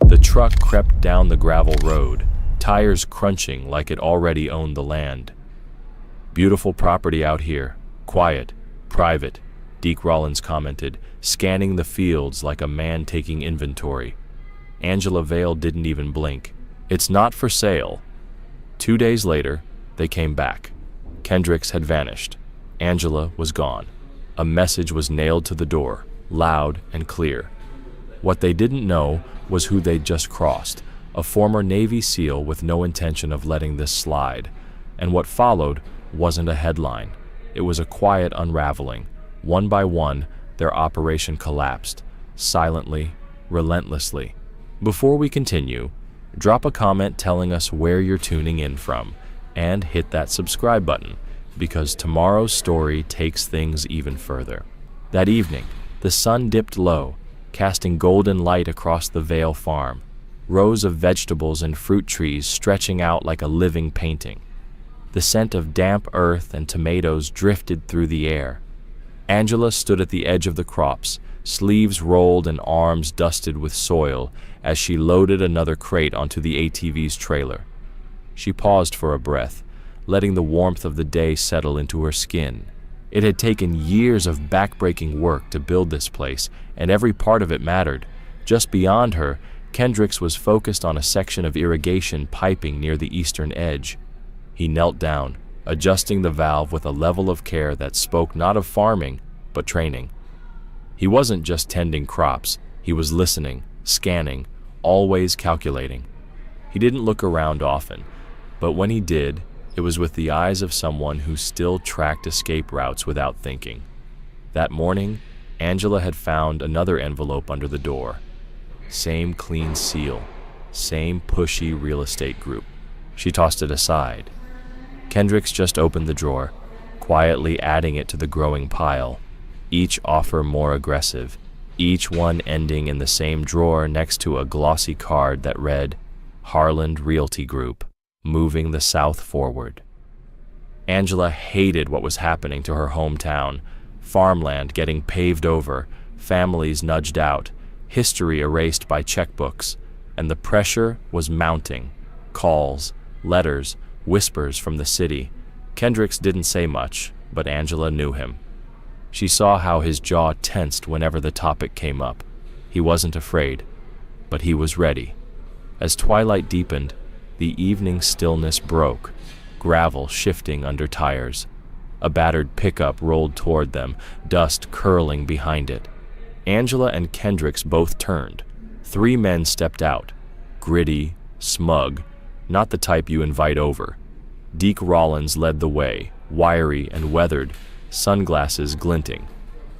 The truck crept down the gravel road, tires crunching like it already owned the land. "Beautiful property out here. Quiet. Private," Deke Rollins commented, scanning the fields like a man taking inventory. Angela Vale didn't even blink. "It's not for sale." 2 days later, they came back. Kendricks had vanished. Angela was gone. A message was nailed to the door, loud and clear. What they didn't know was who they'd just crossed, a former Navy SEAL with no intention of letting this slide. And what followed wasn't a headline. It was a quiet unraveling. One by one, their operation collapsed, silently, relentlessly. Before we continue, drop a comment telling us where you're tuning in from, and hit that subscribe button, because tomorrow's story takes things even further. That evening, the sun dipped low, casting golden light across the Vale farm, rows of vegetables and fruit trees stretching out like a living painting. The scent of damp earth and tomatoes drifted through the air. Angela stood at the edge of the crops, sleeves rolled and arms dusted with soil, as she loaded another crate onto the ATV's trailer. She paused for a breath, letting the warmth of the day settle into her skin. It had taken years of backbreaking work to build this place, and every part of it mattered. Just beyond her, Kendricks was focused on a section of irrigation piping near the eastern edge. He knelt down, adjusting the valve with a level of care that spoke not of farming, but training. He wasn't just tending crops, he was listening, scanning, always calculating. He didn't look around often, but when he did, it was with the eyes of someone who still tracked escape routes without thinking. That morning, Angela had found another envelope under the door. Same clean seal, same pushy real estate group. She tossed it aside. Kendricks just opened the drawer, quietly adding it to the growing pile. Each offer more aggressive, each one ending in the same drawer next to a glossy card that read, "Harland Realty Group, moving the South forward." Angela hated what was happening to her hometown. Farmland getting paved over, families nudged out, history erased by checkbooks, and the pressure was mounting. Calls, letters, whispers from the city. Kendricks didn't say much, but Angela knew him. She saw how his jaw tensed whenever the topic came up. He wasn't afraid, but he was ready. As twilight deepened, the evening stillness broke, gravel shifting under tires. A battered pickup rolled toward them, dust curling behind it. Angela and Kendricks both turned. 3 men stepped out, gritty, smug, not the type you invite over. Deke Rollins led the way, wiry and weathered, sunglasses glinting.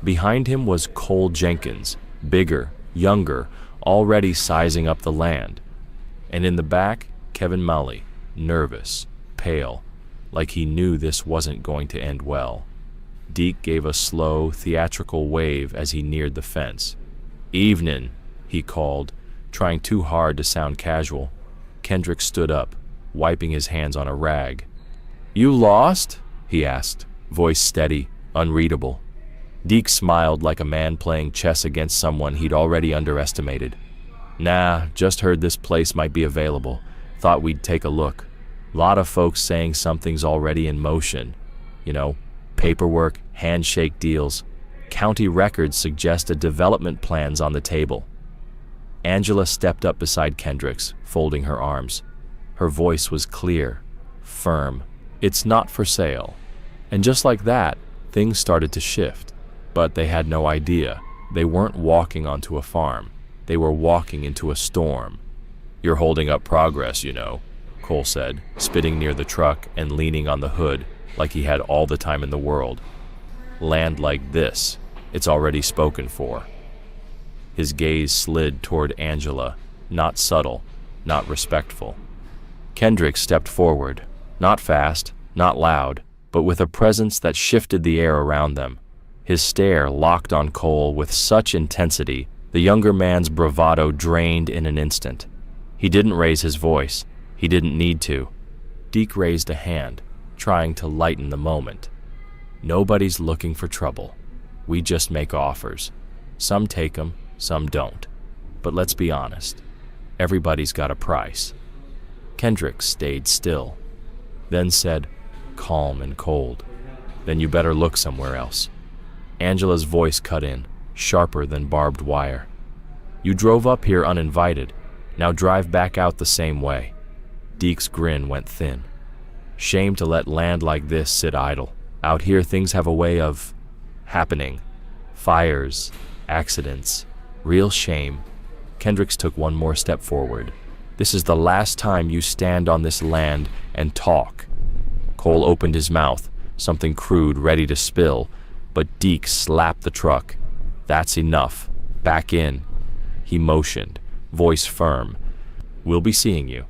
Behind him was Cole Jenkins, bigger, younger, already sizing up the land. And in the back, Kevin Malley, nervous, pale, like he knew this wasn't going to end well. Deke gave a slow, theatrical wave as he neared the fence. "Evenin'," he called, trying too hard to sound casual. Kendrick stood up, wiping his hands on a rag. "You lost?" he asked, voice steady, unreadable. Deke smiled like a man playing chess against someone he'd already underestimated. "Nah, just heard this place might be available. Thought we'd take a look. Lot of folks saying something's already in motion. You know, paperwork, handshake deals. County records suggest a development plan's on the table." Angela stepped up beside Kendricks, folding her arms. Her voice was clear, firm. "It's not for sale." And just like that, things started to shift. But they had no idea. They weren't walking onto a farm. They were walking into a storm. "You're holding up progress, you know," Cole said, spitting near the truck and leaning on the hood like he had all the time in the world. "Land like this, it's already spoken for." His gaze slid toward Angela, not subtle, not respectful. Kendrick stepped forward, not fast, not loud, but with a presence that shifted the air around them. His stare locked on Cole with such intensity, the younger man's bravado drained in an instant. He didn't raise his voice. He didn't need to. Deke raised a hand, trying to lighten the moment. "Nobody's looking for trouble. We just make offers. Some take them, some don't. But let's be honest. Everybody's got a price. Kendricks stayed still, then said, calm and cold, "Then you better look somewhere else." Angela's voice cut in, sharper than barbed wire. "You drove up here uninvited. Now drive back out the same way." Deke's grin went thin. "Shame to let land like this sit idle. Out here things have a way of happening. Fires, accidents, real shame." Kendricks took one more step forward. "This is the last time you stand on this land and talk." Cole opened his mouth, something crude ready to spill, but Deke slapped the truck. "That's enough. Back in." He motioned, voice firm. "We'll be seeing you."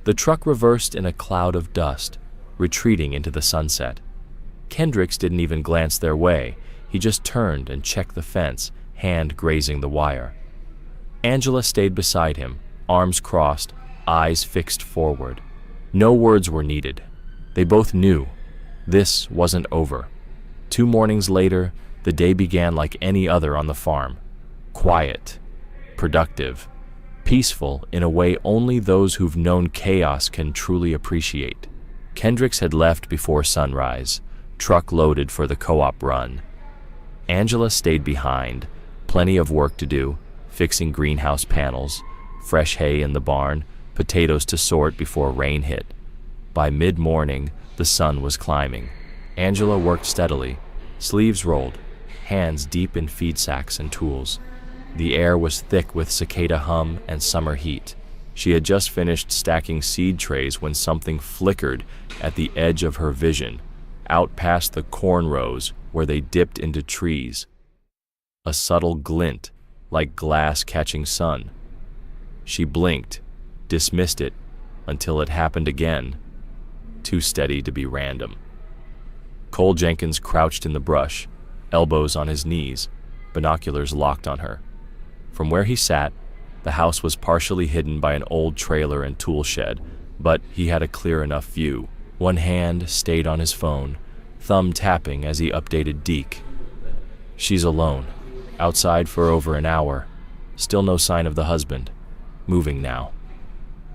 The truck reversed in a cloud of dust, retreating into the sunset. Kendricks didn't even glance their way. He just turned and checked the fence, hand grazing the wire. Angela stayed beside him, arms crossed, eyes fixed forward. No words were needed. They both knew this wasn't over. 2 mornings later, the day began like any other on the farm. Quiet, productive, peaceful in a way only those who've known chaos can truly appreciate. Kendricks had left before sunrise, truck loaded for the co-op run. Angela stayed behind, plenty of work to do, fixing greenhouse panels, fresh hay in the barn, potatoes to sort before rain hit. By mid-morning, the sun was climbing. Angela worked steadily, sleeves rolled, hands deep in feed sacks and tools. The air was thick with cicada hum and summer heat. She had just finished stacking seed trays when something flickered at the edge of her vision, out past the corn rows where they dipped into trees. A subtle glint, like glass catching sun. She blinked, dismissed it, until it happened again, too steady to be random. Cole Jenkins crouched in the brush, elbows on his knees, binoculars locked on her. From where he sat, the house was partially hidden by an old trailer and tool shed, but he had a clear enough view. One hand stayed on his phone, thumb tapping as he updated Deke. She's alone, outside for over an hour. Still no sign of the husband. Moving now.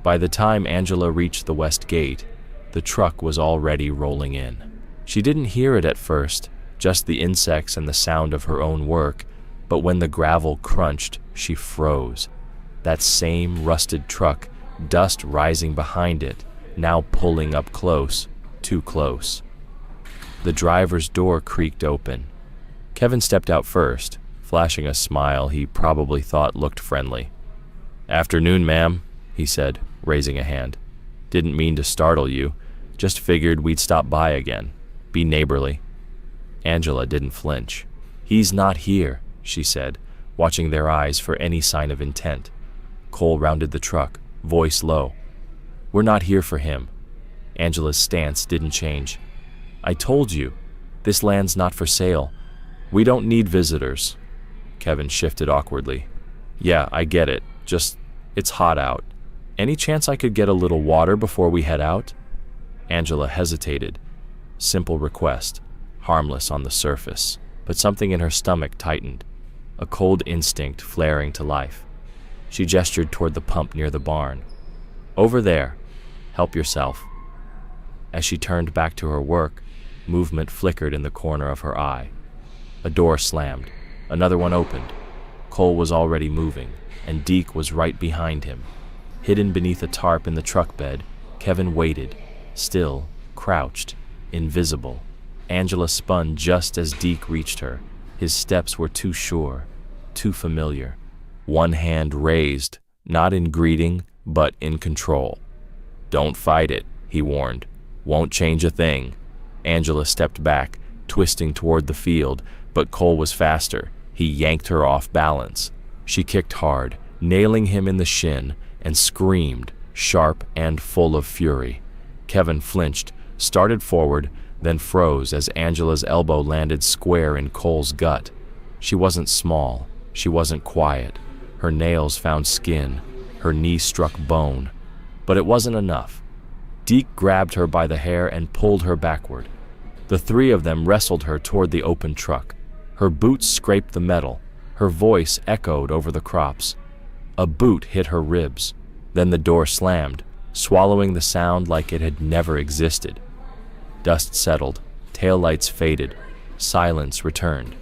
By the time Angela reached the west gate, the truck was already rolling in. She didn't hear it at first, just the insects and the sound of her own work, but when the gravel crunched, she froze. That same rusted truck, dust rising behind it, now pulling up close, too close. The driver's door creaked open. Kevin stepped out first, flashing a smile he probably thought looked friendly. "Afternoon, ma'am," he said, raising a hand. "Didn't mean to startle you. Just figured we'd stop by again. Be neighborly." Angela didn't flinch. "He's not here," she said, watching their eyes for any sign of intent. Cole rounded the truck, voice low. "We're not here for him." Angela's stance didn't change. "I told you, this land's not for sale. We don't need visitors." Kevin shifted awkwardly. "Yeah, I get it. Just, it's hot out. Any chance I could get a little water before we head out?" Angela hesitated. Simple request, harmless on the surface, but something in her stomach tightened, a cold instinct flaring to life. She gestured toward the pump near the barn. "Over there. Help yourself." As she turned back to her work, movement flickered in the corner of her eye. A door slammed. Another one opened. Cole was already moving, and Deke was right behind him. Hidden beneath a tarp in the truck bed, Kevin waited, still, crouched, invisible. Angela spun just as Deke reached her. His steps were too sure, too familiar. One hand raised, not in greeting, but in control. "Don't fight it," he warned. "Won't change a thing." Angela stepped back, twisting toward the field, but Cole was faster. He yanked her off balance. She kicked hard, nailing him in the shin, and screamed, sharp and full of fury. Kevin flinched, started forward, then froze as Angela's elbow landed square in Cole's gut. She wasn't small. She wasn't quiet. Her nails found skin. Her knee struck bone. But it wasn't enough. Deke grabbed her by the hair and pulled her backward. The three of them wrestled her toward the open truck. Her boots scraped the metal. Her voice echoed over the crops. A boot hit her ribs. Then the door slammed, swallowing the sound like it had never existed. Dust settled, taillights faded, silence returned.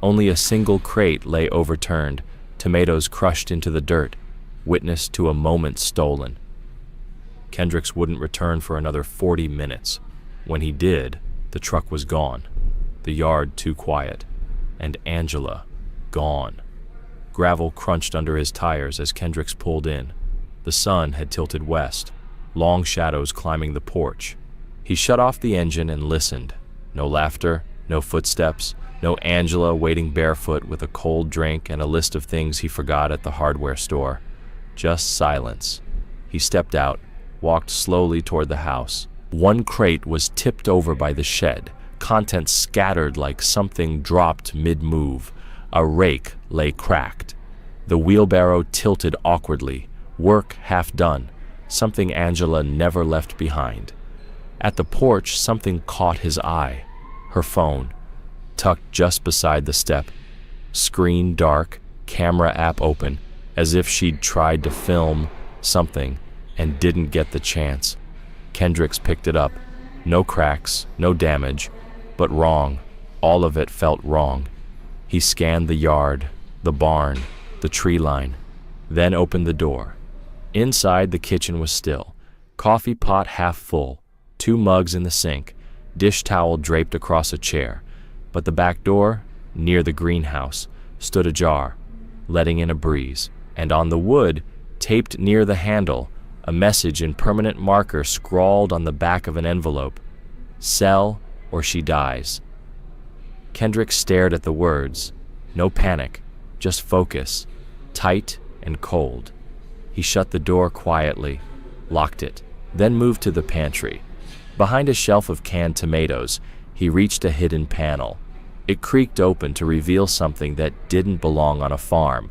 Only a single crate lay overturned, tomatoes crushed into the dirt, witness to a moment stolen. Kendricks wouldn't return for another 40 minutes. When he did, the truck was gone, the yard too quiet, and Angela gone. Gravel crunched under his tires as Kendricks pulled in. The sun had tilted west, long shadows climbing the porch. He shut off the engine and listened. No laughter, no footsteps, no Angela waiting barefoot with a cold drink and a list of things he forgot at the hardware store. Just silence. He stepped out, walked slowly toward the house. One crate was tipped over by the shed, contents scattered like something dropped mid-move. A rake lay cracked. The wheelbarrow tilted awkwardly, work half done, something Angela never left behind. At the porch, something caught his eye. Her phone, tucked just beside the step. Screen dark, camera app open, as if she'd tried to film something and didn't get the chance. Kendricks picked it up. No cracks, no damage, but wrong. All of it felt wrong. He scanned the yard, the barn, the tree line, then opened the door. Inside, the kitchen was still. Coffee pot half full, 2 mugs in the sink, dish towel draped across a chair. But the back door, near the greenhouse, stood ajar, letting in a breeze. And on the wood, taped near the handle, a message in permanent marker scrawled on the back of an envelope: "Sell or she dies." Kendrick stared at the words. No panic, just focus, tight and cold. He shut the door quietly, locked it, then moved to the pantry. Behind a shelf of canned tomatoes, he reached a hidden panel. It creaked open to reveal something that didn't belong on a farm.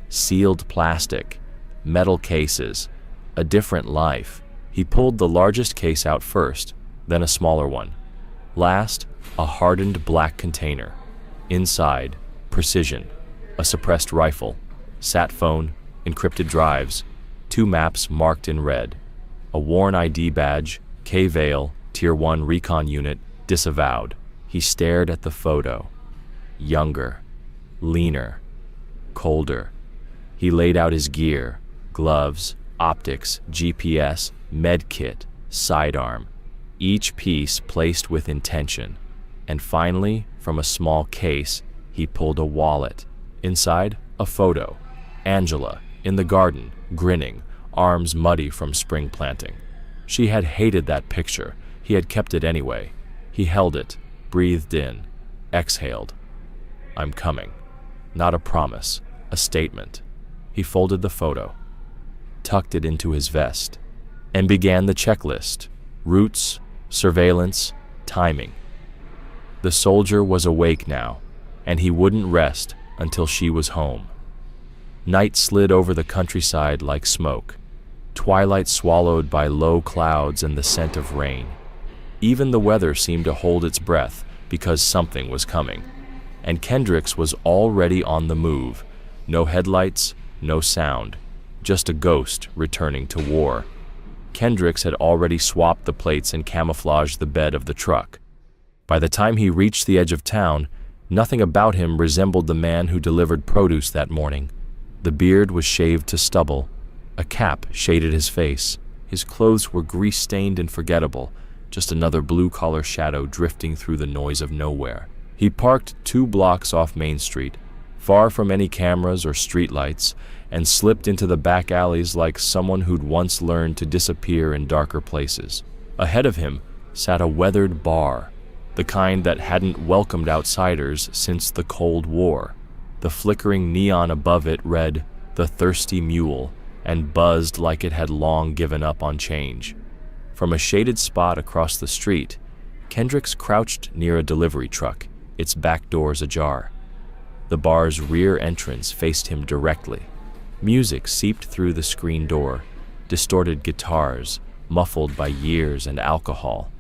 Sealed plastic, metal cases, a different life. He pulled the largest case out first, then a smaller one. Last, a hardened black container. Inside, precision, a suppressed rifle, sat phone, encrypted drives, 2 maps marked in red, a worn ID badge, K-Vale, Tier 1 recon unit, disavowed. He stared at the photo. Younger, leaner, colder. He laid out his gear, gloves, optics, GPS, med kit, sidearm, each piece placed with intention. And finally, from a small case, he pulled a wallet. Inside, a photo. Angela, in the garden, grinning, arms muddy from spring planting. She had hated that picture. He had kept it anyway. He held it, breathed in, exhaled. I'm coming. Not a promise, a statement. He folded the photo, tucked it into his vest, and began the checklist: routes, surveillance, timing. The soldier was awake now, and he wouldn't rest until she was home. Night slid over the countryside like smoke, twilight swallowed by low clouds and the scent of rain. Even the weather seemed to hold its breath because something was coming. And Kendricks was already on the move. No headlights, no sound, just a ghost returning to war. Kendricks had already swapped the plates and camouflaged the bed of the truck. By the time he reached the edge of town, nothing about him resembled the man who delivered produce that morning. The beard was shaved to stubble. A cap shaded his face. His clothes were grease-stained and forgettable, just another blue-collar shadow drifting through the noise of nowhere. He parked 2 blocks off Main Street, far from any cameras or streetlights, and slipped into the back alleys like someone who'd once learned to disappear in darker places. Ahead of him sat a weathered bar, the kind that hadn't welcomed outsiders since the Cold War. The flickering neon above it read, "The Thirsty Mule," and buzzed like it had long given up on change. From a shaded spot across the street, Kendricks crouched near a delivery truck, its back doors ajar. The bar's rear entrance faced him directly. Music seeped through the screen door, distorted guitars, muffled by years and alcohol.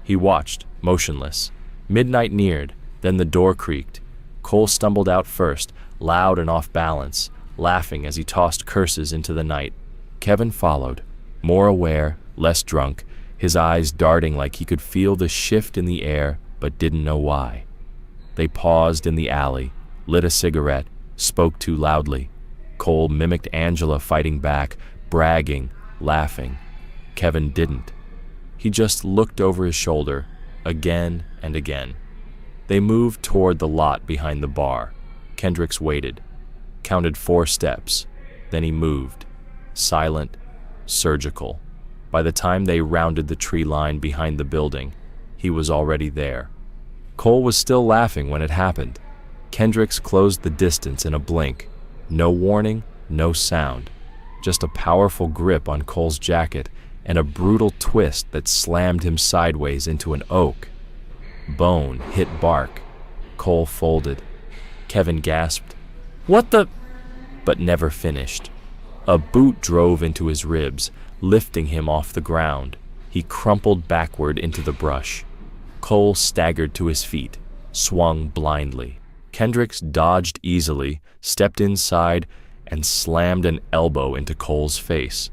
He watched, motionless. Midnight neared, then the door creaked. Cole stumbled out first, loud and off balance, laughing as he tossed curses into the night. Kevin followed, more aware, less drunk, his eyes darting like he could feel the shift in the air but didn't know why. They paused in the alley, lit a cigarette, spoke too loudly. Cole mimicked Angela fighting back, bragging, laughing. Kevin didn't. He just looked over his shoulder, again and again. They moved toward the lot behind the bar. Kendricks waited, counted 4 steps, then he moved, silent, surgical. By the time they rounded the tree line behind the building, he was already there. Cole was still laughing when it happened. Kendricks closed the distance in a blink. No warning, no sound. Just a powerful grip on Cole's jacket and a brutal twist that slammed him sideways into an oak. Bone hit bark. Cole folded. Kevin gasped, "What the?" but never finished. A boot drove into his ribs, lifting him off the ground. He crumpled backward into the brush. Cole staggered to his feet, swung blindly. Kendricks dodged easily, stepped inside, and slammed an elbow into Cole's face.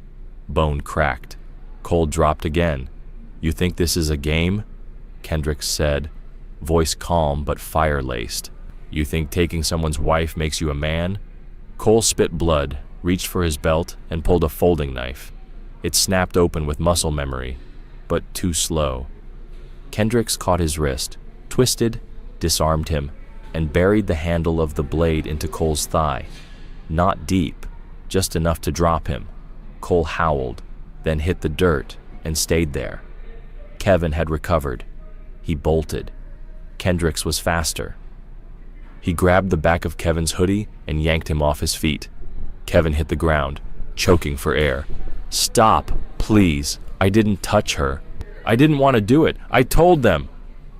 Bone cracked. Cole dropped again. "You think this is a game?" Kendricks said, voice calm but fire-laced. "You think taking someone's wife makes you a man?" Cole spit blood, reached for his belt, and pulled a folding knife. It snapped open with muscle memory, but too slow. Kendricks caught his wrist, twisted, disarmed him, and buried the handle of the blade into Cole's thigh. Not deep, just enough to drop him. Cole howled, then hit the dirt and stayed there. Kevin had recovered. He bolted. Kendricks was faster. He grabbed the back of Kevin's hoodie and yanked him off his feet. Kevin hit the ground, choking for air. "Stop, please. I didn't touch her. I didn't want to do it. I told them."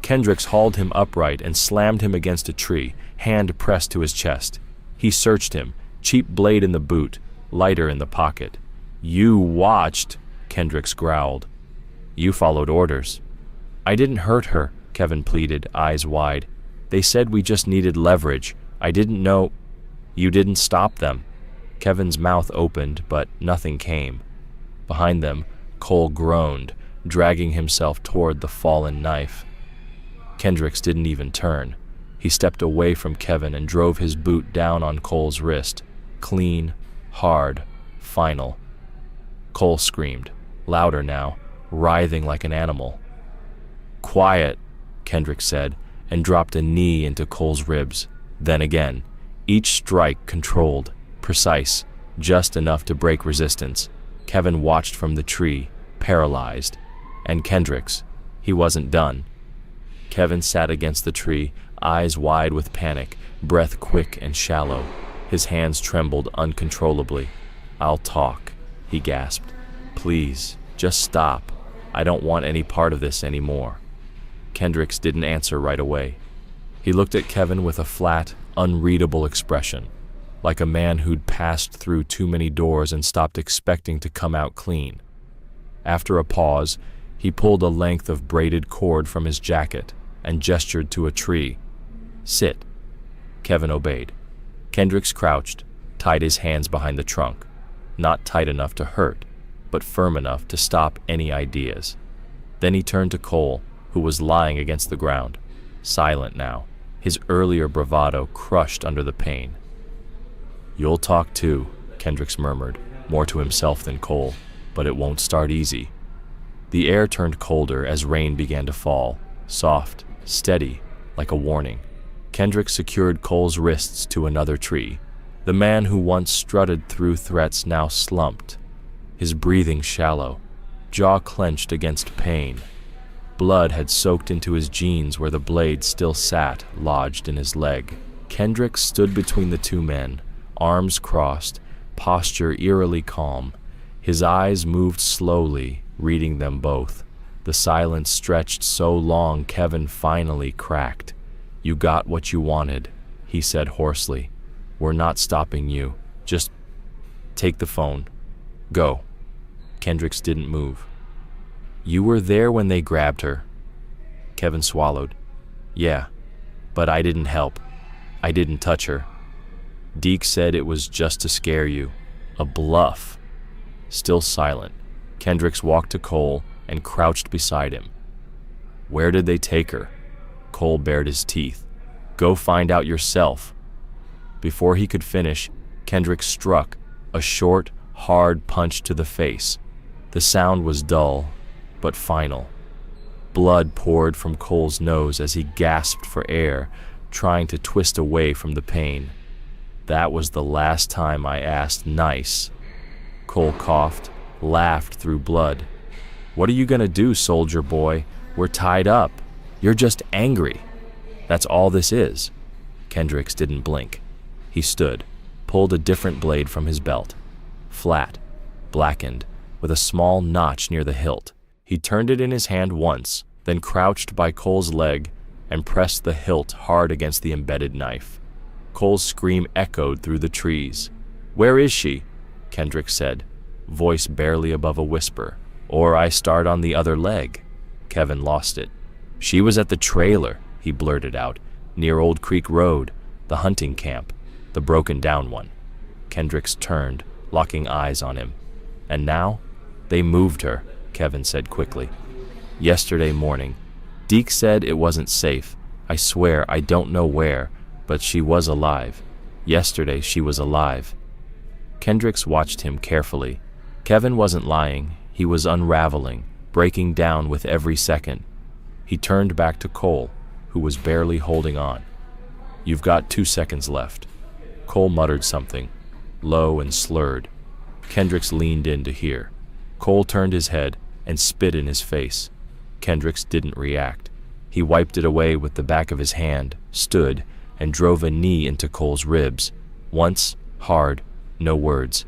Kendricks hauled him upright and slammed him against a tree, hand pressed to his chest. He searched him, cheap blade in the boot, lighter in the pocket. "You watched," Kendricks growled. "You followed orders." "I didn't hurt her," Kevin pleaded, eyes wide. "They said we just needed leverage. I didn't know." "You didn't stop them." Kevin's mouth opened, but nothing came. Behind them, Cole groaned, dragging himself toward the fallen knife. Kendricks didn't even turn. He stepped away from Kevin and drove his boot down on Cole's wrist. Clean, hard, final. Cole screamed, louder now, writhing like an animal. "Quiet," Kendricks said, and dropped a knee into Cole's ribs. Then again, each strike controlled, precise, just enough to break resistance. Kevin watched from the tree, paralyzed. And Kendricks, he wasn't done. Kevin sat against the tree, eyes wide with panic, breath quick and shallow. His hands trembled uncontrollably. "I'll talk," he gasped. "Please, just stop. I don't want any part of this anymore." Kendricks didn't answer right away. He looked at Kevin with a flat, unreadable expression, like a man who'd passed through too many doors and stopped expecting to come out clean. After a pause, he pulled a length of braided cord from his jacket and gestured to a tree. "Sit." Kevin obeyed. Kendricks crouched, tied his hands behind the trunk, not tight enough to hurt, but firm enough to stop any ideas. Then he turned to Cole, who was lying against the ground, silent now, his earlier bravado crushed under the pain. "You'll talk too," Kendricks murmured, more to himself than Cole, "but it won't start easy." The air turned colder as rain began to fall, soft, steady, like a warning. Kendricks secured Cole's wrists to another tree. The man who once strutted through threats now slumped, his breathing shallow, jaw clenched against pain. Blood had soaked into his jeans where the blade still sat, lodged in his leg. Kendricks stood between the two men, arms crossed, posture eerily calm. His eyes moved slowly, reading them both. The silence stretched so long Kevin finally cracked. "You got what you wanted," he said hoarsely. "We're not stopping you. Just take the phone. Go." Kendricks didn't move. "You were there when they grabbed her." Kevin swallowed. "Yeah, but I didn't help. I didn't touch her." Deke said it was just to scare you. A bluff. Still silent, Kendricks walked to Cole and crouched beside him. Where did they take her? Cole bared his teeth. Go find out yourself. Before he could finish, Kendricks struck a short, hard punch to the face. The sound was dull, but final. Blood poured from Cole's nose as he gasped for air, trying to twist away from the pain. That was the last time I asked nice. Cole coughed, laughed through blood. What are you gonna do, soldier boy? We're tied up. You're just angry. That's all this is. Kendricks didn't blink. He stood, pulled a different blade from his belt. Flat, blackened, with a small notch near the hilt. He turned it in his hand once, then crouched by Cole's leg and pressed the hilt hard against the embedded knife. Cole's scream echoed through the trees. Where is she? Kendricks said, voice barely above a whisper. Or I start on the other leg. Kevin lost it. She was at the trailer, he blurted out, near Old Creek Road, the hunting camp, the broken down one. Kendricks turned, locking eyes on him. And now? They moved her, Kevin said quickly. Yesterday morning. Deke said it wasn't safe. I swear I don't know where, but she was alive. Yesterday she was alive. Kendricks watched him carefully. Kevin wasn't lying. He was unraveling, breaking down with every second. He turned back to Cole, who was barely holding on. You've got 2 seconds left. Cole muttered something, low and slurred. Kendricks leaned in to hear. Cole turned his head and spit in his face. Kendricks didn't react. He wiped it away with the back of his hand, stood, and drove a knee into Cole's ribs. Once, hard, no words.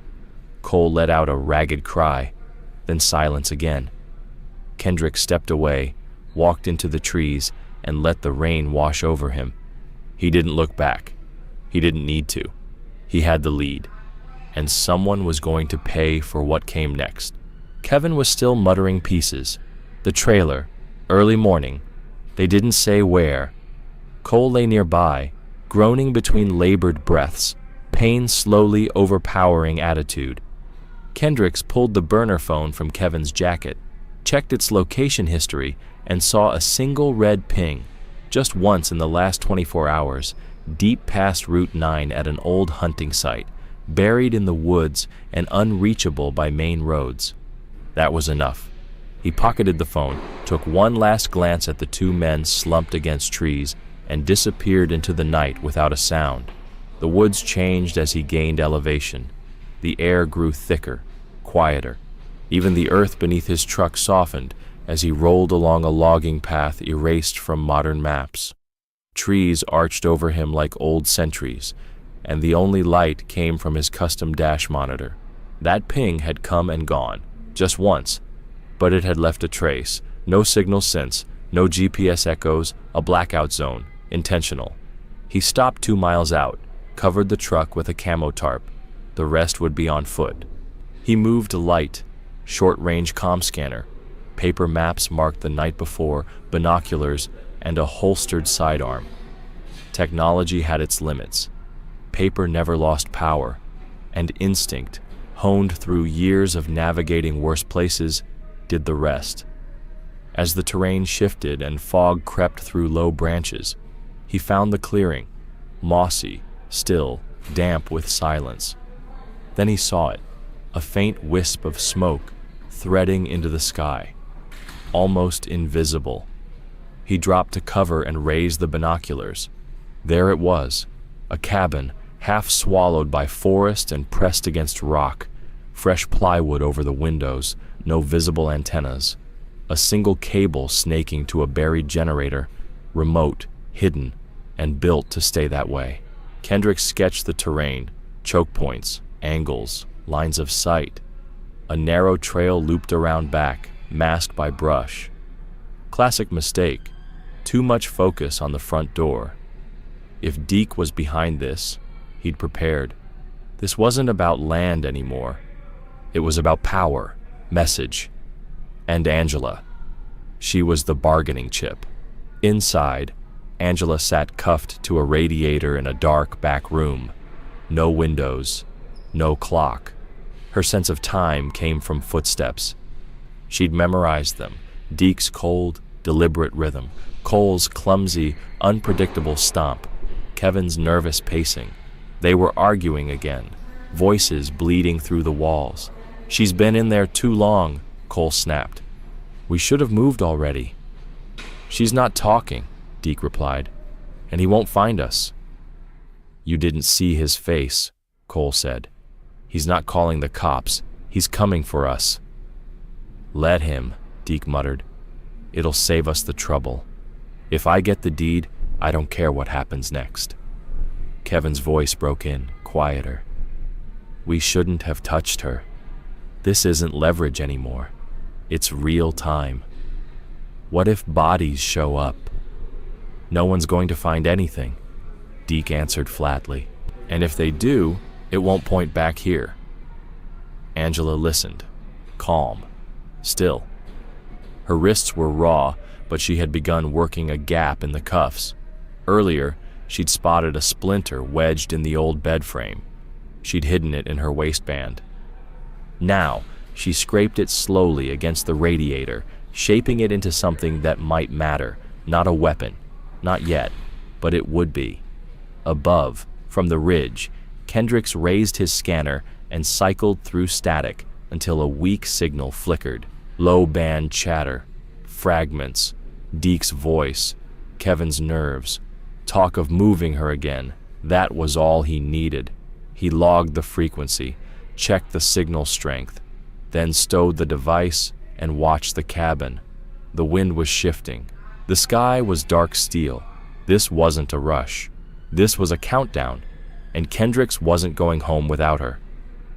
Cole let out a ragged cry, then silence again. Kendricks stepped away, walked into the trees, and let the rain wash over him. He didn't look back. He didn't need to. He had the lead, and someone was going to pay for what came next. Kevin was still muttering pieces. The trailer, early morning. They didn't say where. Cole lay nearby, groaning between labored breaths, pain slowly overpowering attitude. Kendricks pulled the burner phone from Kevin's jacket, checked its location history, and saw a single red ping, just once in the last 24 hours, deep past Route 9 at an old hunting site, buried in the woods and unreachable by main roads. That was enough. He pocketed the phone, took one last glance at the 2 men slumped against trees, and disappeared into the night without a sound. The woods changed as he gained elevation. The air grew thicker, quieter. Even the earth beneath his truck softened as he rolled along a logging path erased from modern maps. Trees arched over him like old sentries, and the only light came from his custom dash monitor. That ping had come and gone, just once, but it had left a trace. No signal since, no GPS echoes, a blackout zone, intentional. He stopped 2 miles out, covered the truck with a camo tarp. The rest would be on foot. He moved light, short-range comm scanner. Paper maps marked the night before, binoculars, and a holstered sidearm. Technology had its limits. Paper never lost power, and instinct, honed through years of navigating worse places, did the rest. As the terrain shifted and fog crept through low branches, he found the clearing, mossy, still, damp with silence. Then he saw it, a faint wisp of smoke threading into the sky, almost invisible. He dropped to cover and raised the binoculars. There it was, a cabin half swallowed by forest and pressed against rock, fresh plywood over the windows, no visible antennas, a single cable snaking to a buried generator, remote, hidden, and built to stay that way. Kendrick sketched the terrain, choke points, angles, lines of sight. A narrow trail looped around back, masked by brush. Classic mistake. Too much focus on the front door. If Deke was behind this, he'd prepared. This wasn't about land anymore. It was about power, message, and Angela. She was the bargaining chip. Inside, Angela sat cuffed to a radiator in a dark back room. No windows, no clock. Her sense of time came from footsteps. She'd memorized them, Deke's cold, deliberate rhythm, Cole's clumsy, unpredictable stomp, Kevin's nervous pacing. They were arguing again, voices bleeding through the walls. "She's been in there too long," Cole snapped. "We should have moved already." "She's not talking," Deke replied, "and he won't find us." "You didn't see his face," Cole said. "He's not calling the cops. He's coming for us." "Let him," Deke muttered. "It'll save us the trouble. If I get the deed, I don't care what happens next." Kevin's voice broke in, quieter. "We shouldn't have touched her. This isn't leverage anymore. It's real time. What if bodies show up?" "No one's going to find anything," Deke answered flatly. "And if they do, it won't point back here." Angela listened, calm, still. Her wrists were raw, but she had begun working a gap in the cuffs. Earlier, she'd spotted a splinter wedged in the old bed frame. She'd hidden it in her waistband. Now, she scraped it slowly against the radiator, shaping it into something that might matter. Not a weapon. Not yet, but it would be. Above, from the ridge, Kendricks raised his scanner and cycled through static until a weak signal flickered. Low band chatter, fragments, Deke's voice, Kevin's nerves. Talk of moving her again. That was all he needed. He logged the frequency, checked the signal strength, then stowed the device and watched the cabin. The wind was shifting. The sky was dark steel. This wasn't a rush. This was a countdown, and Kendricks wasn't going home without her.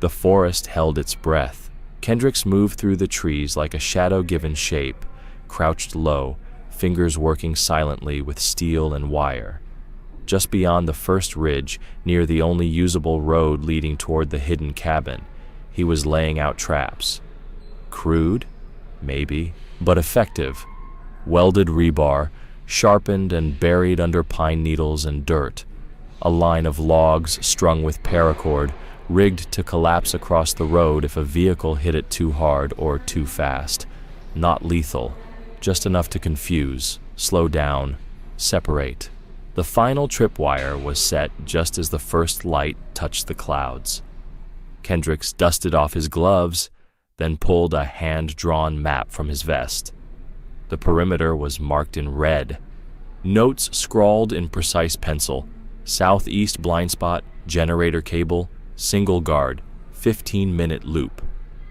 The forest held its breath. Kendricks moved through the trees like a shadow given shape, crouched low, fingers working silently with steel and wire. Just beyond the first ridge, near the only usable road leading toward the hidden cabin, he was laying out traps. Crude? Maybe, but effective. Welded rebar, sharpened and buried under pine needles and dirt. A line of logs strung with paracord, rigged to collapse across the road if a vehicle hit it too hard or too fast. Not lethal, just enough to confuse, slow down, separate. The final tripwire was set just as the first light touched the clouds. Kendricks dusted off his gloves, then pulled a hand-drawn map from his vest. The perimeter was marked in red. Notes scrawled in precise pencil. Southeast blind spot, generator cable, single guard, 15-minute loop.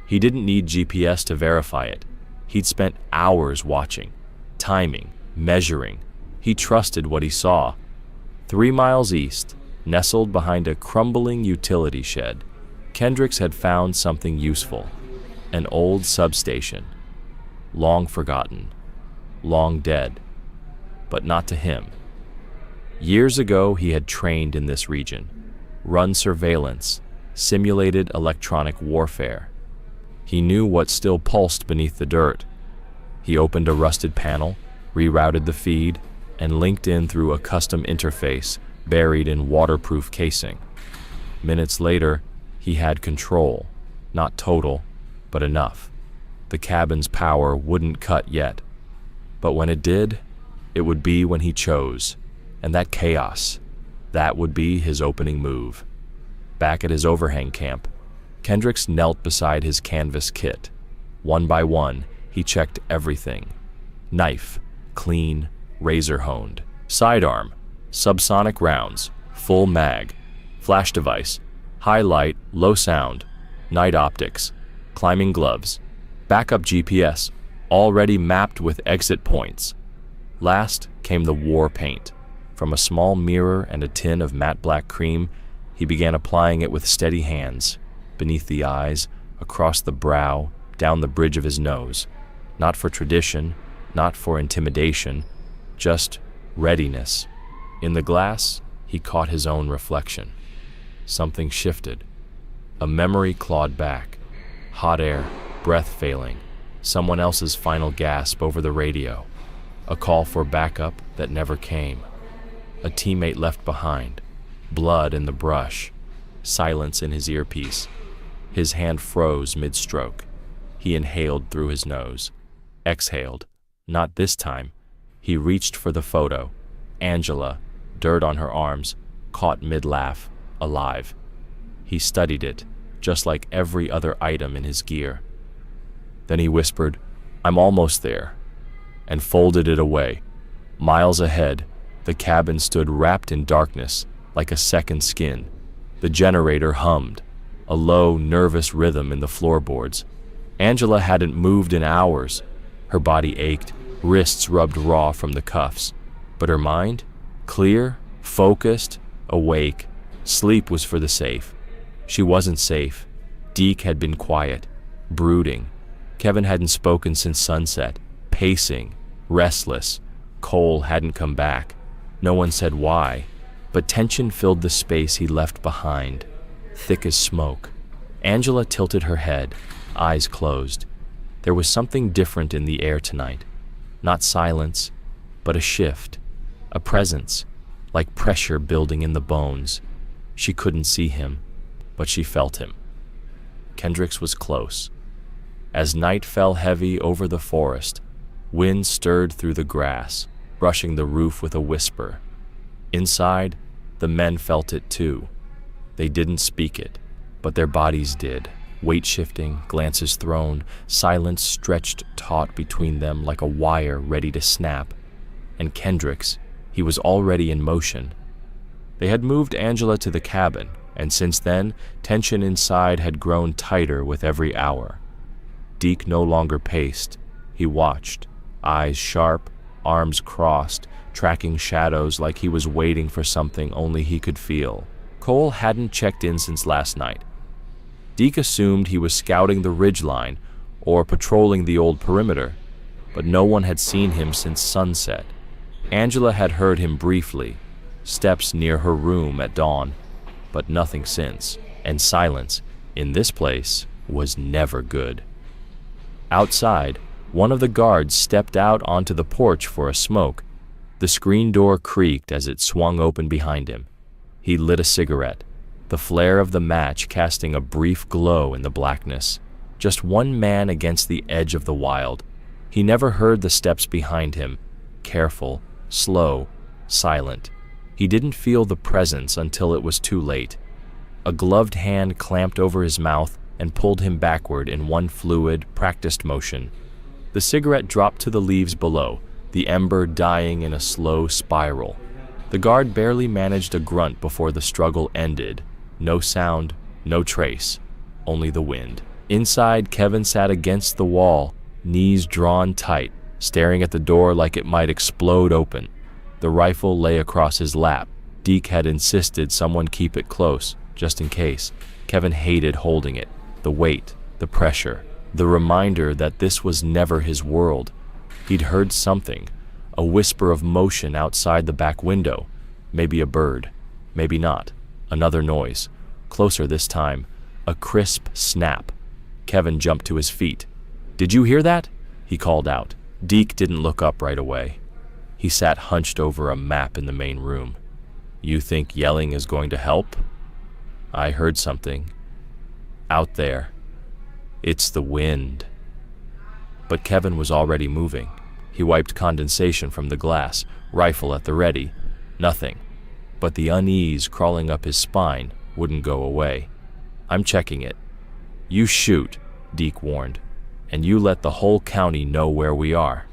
He didn't need GPS to verify it. He'd spent hours watching, timing, measuring. He trusted what he saw. 3 miles east, nestled behind a crumbling utility shed, Kendricks had found something useful. An old substation. Long forgotten. Long dead. But not to him. Years ago, he had trained in this region, run surveillance, simulated electronic warfare. He knew what still pulsed beneath the dirt. He opened a rusted panel, rerouted the feed, and linked in through a custom interface buried in waterproof casing. Minutes later, he had control, not total, but enough. The cabin's power wouldn't cut yet, but when it did, it would be when he chose, and that chaos, that would be his opening move. Back at his overhang camp, Kendricks knelt beside his canvas kit. One by one, he checked everything. Knife, clean, razor-honed. Sidearm, subsonic rounds, full mag. Flash device, high light, low sound. Night optics, climbing gloves. Backup GPS, already mapped with exit points. Last came the war paint. From a small mirror and a tin of matte black cream, he began applying it with steady hands, beneath the eyes, across the brow, down the bridge of his nose. Not for tradition, not for intimidation, just readiness. In the glass, he caught his own reflection. Something shifted. A memory clawed back. Hot air, breath failing. Someone else's final gasp over the radio. A call for backup that never came. A teammate left behind. Blood in the brush. silence in his earpiece. His hand froze mid-stroke. He inhaled through his nose. Exhaled. Not this time. He reached for the photo. Angela, dirt on her arms, caught mid-laugh, alive. He studied it, just like every other item in his gear. Then he whispered, "I'm almost there," and folded it away. Miles ahead, the cabin stood wrapped in darkness, like a second skin. The generator hummed, a low, nervous rhythm in the floorboards. Angela hadn't moved in hours. Her body ached, wrists rubbed raw from the cuffs. But her mind? Clear, focused, awake. Sleep was for the safe. She wasn't safe. Deke had been quiet, brooding. Kevin hadn't spoken since sunset, pacing, restless. Cole hadn't come back. No one said why, but tension filled the space he left behind, thick as smoke. Angela tilted her head, eyes closed. There was something different in the air tonight. Not silence, but a shift, a presence, like pressure building in the bones. She couldn't see him, but she felt him. Kendricks was close. As night fell heavy over the forest, wind stirred through the grass, brushing the roof with a whisper. Inside, the men felt it too. They didn't speak it, but their bodies did. Weight shifting, glances thrown, silence stretched taut between them like a wire ready to snap. And Kendricks, he was already in motion. They had moved Angela to the cabin, and since then, tension inside had grown tighter with every hour. Deke no longer paced. He watched, eyes sharp, arms crossed, tracking shadows like he was waiting for something only he could feel. Cole hadn't checked in since last night. Deke assumed he was scouting the ridgeline or patrolling the old perimeter, but no one had seen him since sunset. Angela had heard him briefly, steps near her room at dawn, but nothing since, and silence, in this place, was never good. Outside, one of the guards stepped out onto the porch for a smoke. The screen door creaked as it swung open behind him. He lit a cigarette, the flare of the match casting a brief glow in the blackness. Just one man against the edge of the wild. He never heard the steps behind him, careful, slow, silent. He didn't feel the presence until it was too late. A gloved hand clamped over his mouth and pulled him backward in one fluid, practiced motion. The cigarette dropped to the leaves below, the ember dying in a slow spiral. The guard barely managed a grunt before the struggle ended. No sound, no trace, only the wind. Inside, Kevin sat against the wall, knees drawn tight, staring at the door like it might explode open. The rifle lay across his lap. Deke had insisted someone keep it close, just in case. Kevin hated holding it. The weight, the pressure, the reminder that this was never his world. He'd heard something, a whisper of motion outside the back window. Maybe a bird, maybe not. Another noise, closer this time, a crisp snap. Kevin jumped to his feet. "Did you hear that?" he called out. Deke didn't look up right away. He sat hunched over a map in the main room. "You think yelling is going to help?" "I heard something. Out there. It's the wind." But Kevin was already moving. He wiped condensation from the glass, rifle at the ready. Nothing. But the unease crawling up his spine wouldn't go away. "I'm checking it." "You shoot," Deke warned, "and you let the whole county know where we are."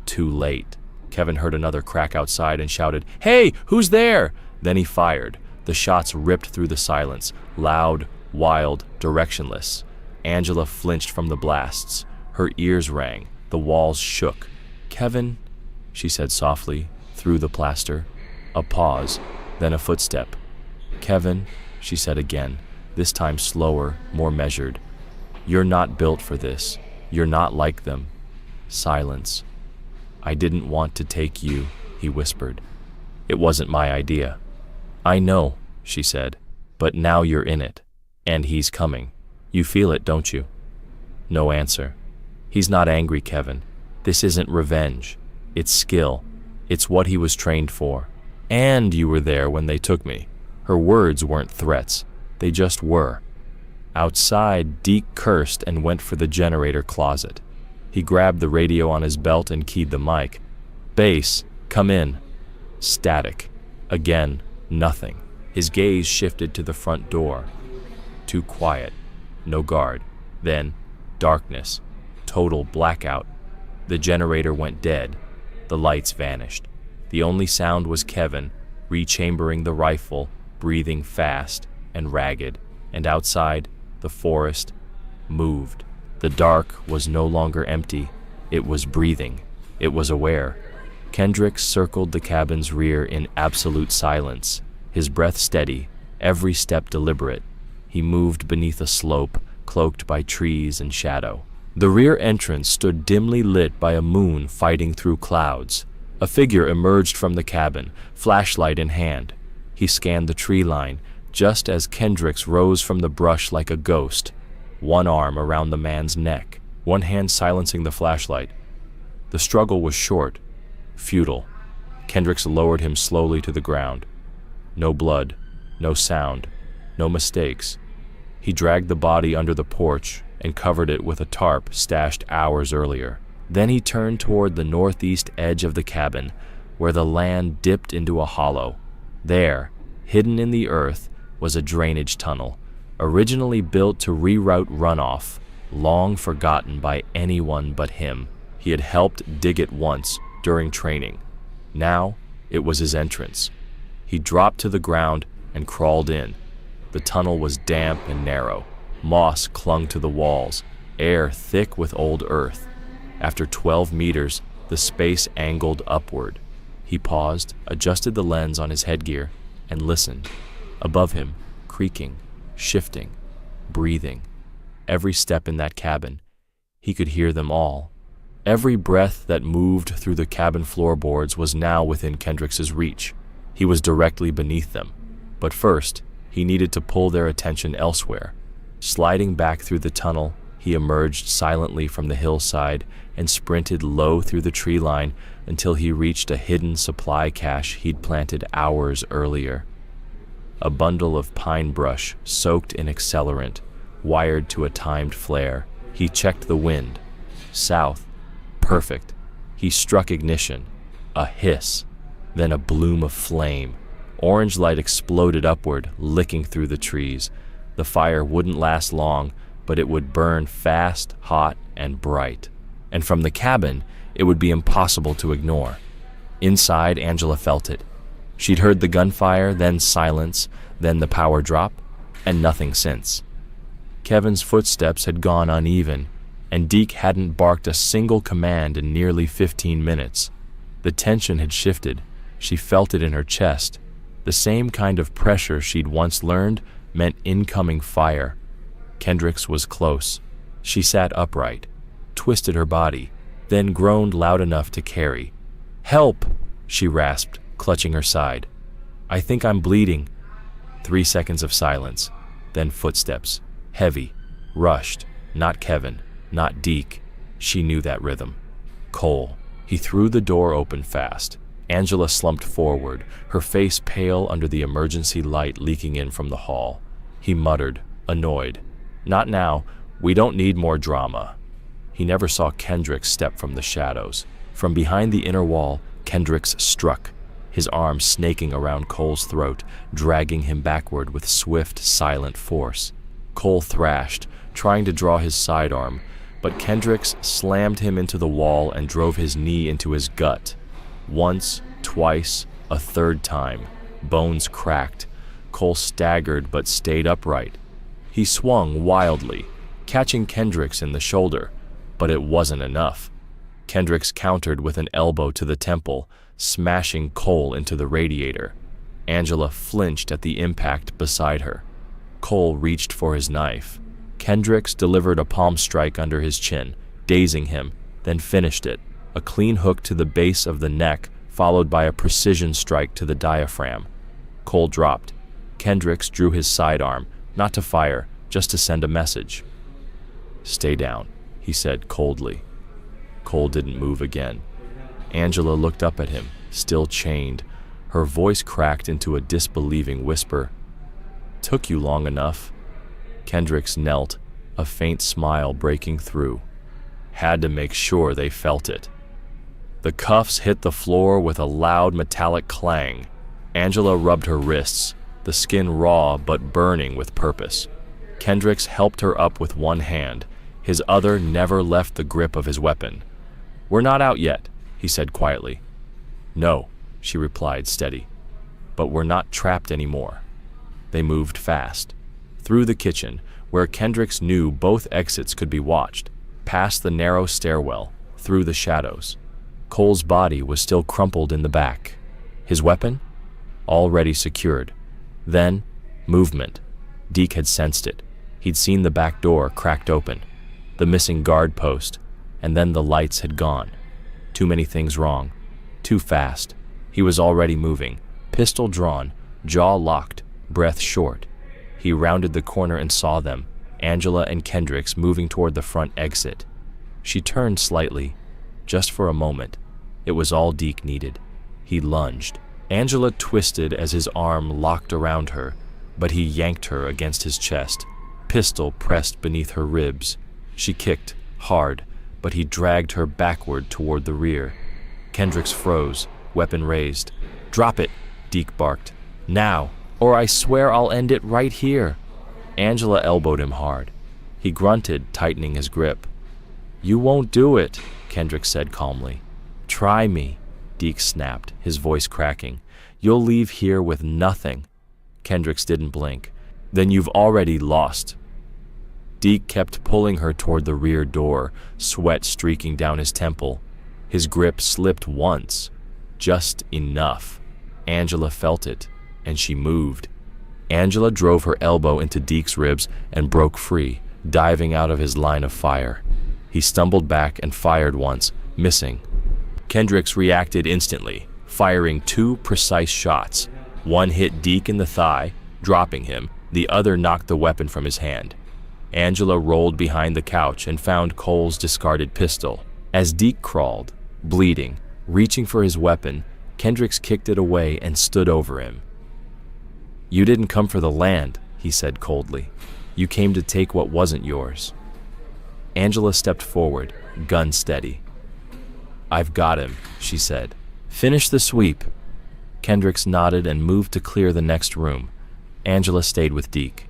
Too late. Kevin heard another crack outside and shouted, "Hey, who's there?" Then he fired. The shots ripped through the silence, loud, wild, directionless. Angela flinched from the blasts. Her ears rang. The walls shook. "Kevin," she said softly, through the plaster. A pause, then a footstep. "Kevin," she said again, this time slower, more measured. "You're not built for this. You're not like them." Silence. "I didn't want to take you," he whispered. "It wasn't my idea." "I know," she said, "but now you're in it. And he's coming. You feel it, don't you?" No answer. "He's not angry, Kevin. This isn't revenge. It's skill. It's what he was trained for. And you were there when they took me." Her words weren't threats. They just were. Outside, Deke cursed and went for the generator closet. He grabbed the radio on his belt and keyed the mic. "Base, come in." Static. Again, nothing. His gaze shifted to the front door. Too quiet. No guard. Then, darkness. Total blackout. The generator went dead. The lights vanished. The only sound was Kevin, rechambering the rifle, breathing fast and ragged. And outside, the forest moved. The dark was no longer empty. It was breathing. It was aware. Kendricks circled the cabin's rear in absolute silence, his breath steady, every step deliberate. He moved beneath a slope, cloaked by trees and shadow. The rear entrance stood dimly lit by a moon fighting through clouds. A figure emerged from the cabin, flashlight in hand. He scanned the tree line, just as Kendricks rose from the brush like a ghost, one arm around the man's neck, one hand silencing the flashlight. The struggle was short, futile. Kendricks lowered him slowly to the ground. No blood, no sound, no mistakes. He dragged the body under the porch and covered it with a tarp stashed hours earlier. Then he turned toward the northeast edge of the cabin, where the land dipped into a hollow. There, hidden in the earth, was a drainage tunnel, originally built to reroute runoff, long forgotten by anyone but him. He had helped dig it once during training. Now, it was his entrance. He dropped to the ground and crawled in. The tunnel was damp and narrow. Moss clung to the walls, air thick with old earth. After 12 meters, the space angled upward. He paused, adjusted the lens on his headgear, and listened. Above him, creaking, shifting, breathing. Every step in that cabin, he could hear them all. Every breath that moved through the cabin floorboards was now within Kendricks's reach. He was directly beneath them. But first, he needed to pull their attention elsewhere. Sliding back through the tunnel, he emerged silently from the hillside and sprinted low through the tree line until he reached a hidden supply cache he'd planted hours earlier. A bundle of pine brush soaked in accelerant, wired to a timed flare. He checked the wind. South. Perfect. He struck ignition. A hiss. Then a bloom of flame. Orange light exploded upward, licking through the trees. The fire wouldn't last long, but it would burn fast, hot, and bright. And from the cabin, it would be impossible to ignore. Inside, Angela felt it. She'd heard the gunfire, then silence, then the power drop, and nothing since. Kevin's footsteps had gone uneven, and Deke hadn't barked a single command in nearly 15 minutes. The tension had shifted. She felt it in her chest. The same kind of pressure she'd once learned meant incoming fire. Kendricks was close. She sat upright, twisted her body, then groaned loud enough to carry. "Help!" she rasped, clutching her side. "I think I'm bleeding." 3 seconds of silence, then footsteps. Heavy, rushed. Not Kevin, not Deke. She knew that rhythm. Cole. He threw the door open fast. Angela slumped forward, her face pale under the emergency light leaking in from the hall. He muttered, annoyed. "Not now. We don't need more drama." He never saw Kendricks step from the shadows. From behind the inner wall, Kendricks struck, his arm snaking around Cole's throat, dragging him backward with swift, silent force. Cole thrashed, trying to draw his sidearm, but Kendricks slammed him into the wall and drove his knee into his gut. Once, twice, a third time. Bones cracked. Cole staggered but stayed upright. He swung wildly, catching Kendricks in the shoulder, but it wasn't enough. Kendricks countered with an elbow to the temple, smashing Cole into the radiator. Angela flinched at the impact beside her. Cole reached for his knife. Kendricks delivered a palm strike under his chin, dazing him, then finished it. A clean hook to the base of the neck, followed by a precision strike to the diaphragm. Cole dropped. Kendricks drew his sidearm, not to fire, just to send a message. "Stay down," he said coldly. Cole didn't move again. Angela looked up at him, still chained. Her voice cracked into a disbelieving whisper. Took you long enough. Kendricks knelt, a faint smile breaking through. Had to make sure they felt it. The cuffs hit the floor with a loud metallic clang. Angela rubbed her wrists, the skin raw but burning with purpose. Kendricks helped her up with one hand. His other never left the grip of his weapon. "We're not out yet," he said quietly. "No," she replied, steady. "But we're not trapped anymore." They moved fast. Through the kitchen, where Kendricks knew both exits could be watched, past the narrow stairwell, through the shadows. Cole's body was still crumpled in the back. His weapon? Already secured. Then, movement. Deke had sensed it. He'd seen the back door cracked open, the missing guard post, and then the lights had gone. Too many things wrong. Too fast. He was already moving, pistol drawn, jaw locked, breath short. He rounded the corner and saw them, Angela and Kendricks, moving toward the front exit. She turned slightly, just for a moment. It was all Deke needed. He lunged. Angela twisted as his arm locked around her, but he yanked her against his chest, pistol pressed beneath her ribs. She kicked, hard, but he dragged her backward toward the rear. Kendricks froze, weapon raised. "Drop it," Deke barked. "Now, or I swear I'll end it right here." Angela elbowed him hard. He grunted, tightening his grip. "You won't do it," Kendricks said calmly. "Try me," Deke snapped, his voice cracking. "You'll leave here with nothing." Kendricks didn't blink. "Then you've already lost." Deke kept pulling her toward the rear door, sweat streaking down his temple. His grip slipped once. Just enough. Angela felt it, and she moved. Angela drove her elbow into Deke's ribs and broke free, diving out of his line of fire. He stumbled back and fired once, missing. Kendricks reacted instantly, firing 2 precise shots. One hit Deke in the thigh, dropping him. The other knocked the weapon from his hand. Angela rolled behind the couch and found Cole's discarded pistol. As Deke crawled, bleeding, reaching for his weapon, Kendricks kicked it away and stood over him. "You didn't come for the land," he said coldly. "You came to take what wasn't yours." Angela stepped forward, gun steady. "I've got him," she said. "Finish the sweep." Kendricks nodded and moved to clear the next room. Angela stayed with Deke.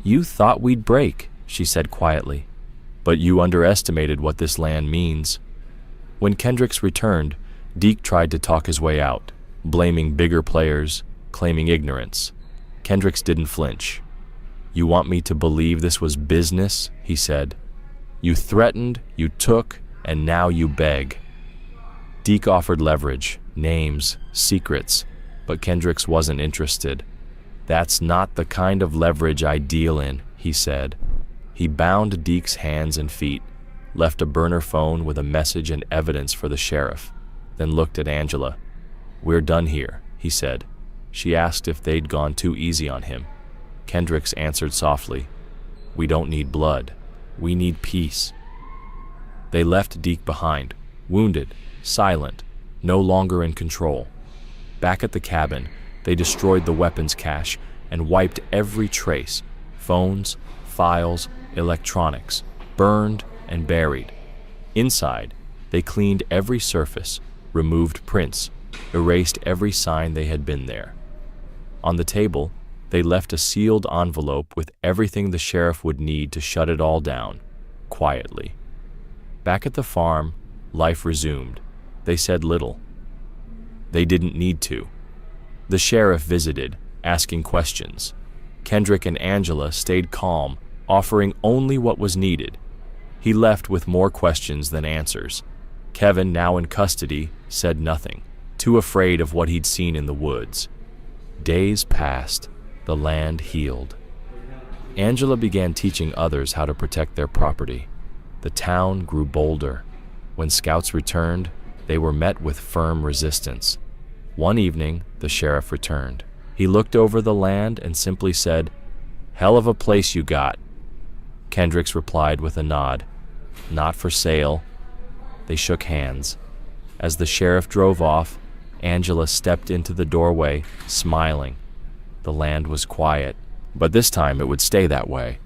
"You thought we'd break," she said quietly. "But you underestimated what this land means." When Kendricks returned, Deke tried to talk his way out, blaming bigger players, claiming ignorance. Kendricks didn't flinch. "You want me to believe this was business?" he said. "You threatened, you took, and now you beg." Deke offered leverage, names, secrets, but Kendricks wasn't interested. "That's not the kind of leverage I deal in," he said. He bound Deke's hands and feet, left a burner phone with a message and evidence for the sheriff, then looked at Angela. "We're done here," he said. She asked if they'd gone too easy on him. Kendricks answered softly, "We don't need blood. We need peace." They left Deke behind, wounded, silent, no longer in control. Back at the cabin, they destroyed the weapons cache and wiped every trace, phones, files, electronics, burned and buried. Inside, they cleaned every surface, removed prints, erased every sign they had been there. On the table, they left a sealed envelope with everything the sheriff would need to shut it all down, quietly. Back at the farm, life resumed. They said little. They didn't need to. The sheriff visited, asking questions. Kendrick and Angela stayed calm, offering only what was needed. He left with more questions than answers. Kevin, now in custody, said nothing, too afraid of what he'd seen in the woods. Days passed. The land healed. Angela began teaching others how to protect their property. The town grew bolder. When scouts returned, they were met with firm resistance. One evening, the sheriff returned. He looked over the land and simply said, "Hell of a place you got." Kendricks replied with a nod. "Not for sale." They shook hands. As the sheriff drove off, Angela stepped into the doorway, smiling. The land was quiet, But this time it would stay that way.